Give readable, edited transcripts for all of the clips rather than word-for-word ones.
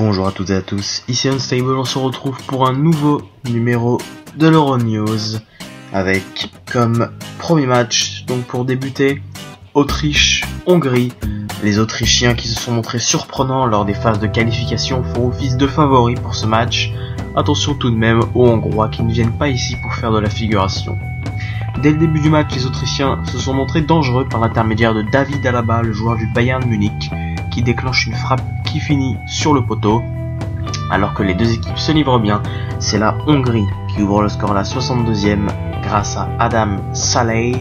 Bonjour à toutes et à tous, ici Unstable, on se retrouve pour un nouveau numéro de l'Euronews avec comme premier match, donc pour débuter, Autriche-Hongrie. Les Autrichiens qui se sont montrés surprenants lors des phases de qualification font office de favoris pour ce match. Attention tout de même aux Hongrois qui ne viennent pas ici pour faire de la figuration. Dès le début du match, les Autrichiens se sont montrés dangereux par l'intermédiaire de David Alaba, le joueur du Bayern Munich, qui déclenche une frappe qui finit sur le poteau. Alors que les deux équipes se livrent bien, c'est la Hongrie qui ouvre le score à la 62e grâce à Adam Szalai.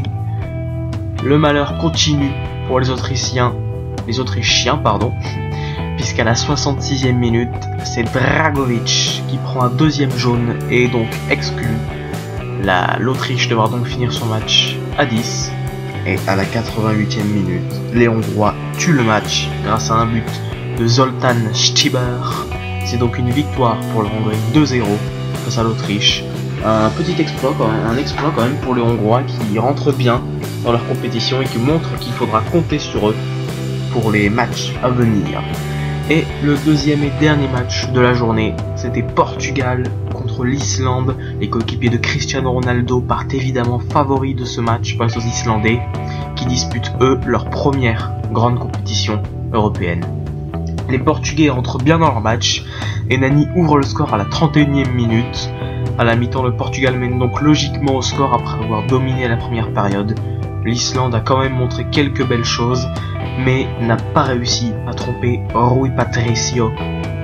Le malheur continue pour les Autrichiens, puisqu'à la 66e minute, c'est Dragovic qui prend un deuxième jaune et est donc exclu. L'Autriche devra donc finir son match à 10. Et à la 88e minute, les Hongrois tuent le match grâce à un but de Zoltán Stieber. C'est donc une victoire pour la Hongrie 2-0 face à l'Autriche. Un petit exploit quand même pour les Hongrois qui rentrent bien dans leur compétition et qui montrent qu'il faudra compter sur eux pour les matchs à venir. Et le deuxième et dernier match de la journée, c'était Portugal contre l'Islande. Les coéquipiers de Cristiano Ronaldo partent évidemment favoris de ce match face aux Islandais, qui disputent eux leur première grande compétition européenne. Les Portugais rentrent bien dans leur match, et Nani ouvre le score à la 31e minute. À la mi-temps, le Portugal mène donc logiquement au score après avoir dominé la première période. L'Islande a quand même montré quelques belles choses, mais n'a pas réussi à tromper Rui Patricio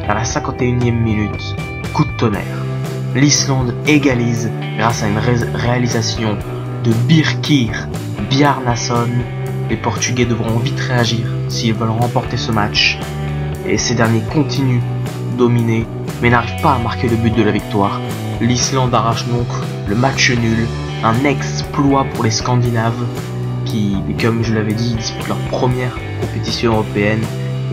à la 51e minute. Coup de tonnerre. L'Islande égalise grâce à une réalisation de Birkir Bjarnason. Les Portugais devront vite réagir s'ils veulent remporter ce match. Et ces derniers continuent de dominer, mais n'arrivent pas à marquer le but de la victoire. L'Islande arrache donc le match nul, un exploit pour les Scandinaves qui, comme je l'avais dit, disputent leur première compétition européenne,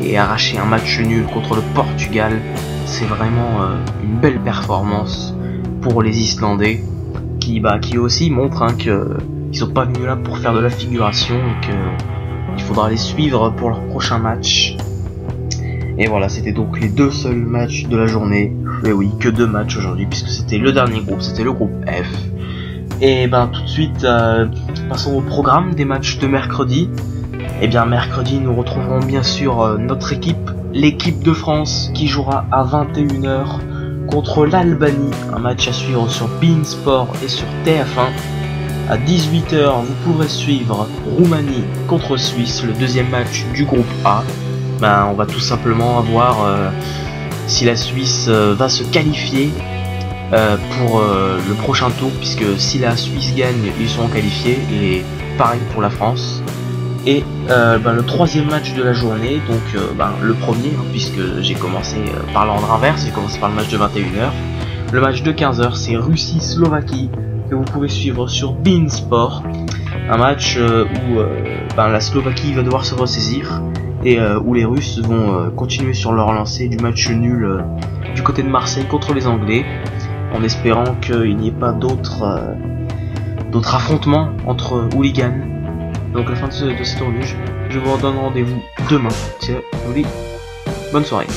et arracher un match nul contre le Portugal, c'est vraiment une belle performance pour les Islandais qui aussi montrent qu'ils sont pas venus là pour faire de la figuration et qu'il faudra les suivre pour leur prochain match. Et voilà, c'était donc les deux seuls matchs de la journée. Et oui, que deux matchs aujourd'hui puisque c'était le dernier groupe, c'était le groupe F. Et tout de suite, passons au programme des matchs de mercredi. Et bien mercredi, nous retrouverons bien sûr notre équipe, l'équipe de France, qui jouera à 21h contre l'Albanie. Un match à suivre sur beIN Sport et sur TF1. À 18h, vous pourrez suivre Roumanie contre Suisse, le deuxième match du groupe A. On va tout simplement voir si la Suisse va se qualifier pour le prochain tour, puisque si la Suisse gagne, ils seront qualifiés, et pareil pour la France. Et le troisième match de la journée, donc le premier, puisque j'ai commencé par l'ordre inverse, j'ai commencé par le match de 21h. Le match de 15h, c'est Russie-Slovaquie, que vous pouvez suivre sur beIN Sport. Un match où la Slovaquie va devoir se ressaisir, et où les Russes vont continuer sur leur lancée du match nul du côté de Marseille contre les Anglais, en espérant qu'il n'y ait pas d'autres affrontements entre hooligans. Donc à la fin de cette revue, je vous redonne rendez-vous demain. Je vous dis bonne soirée.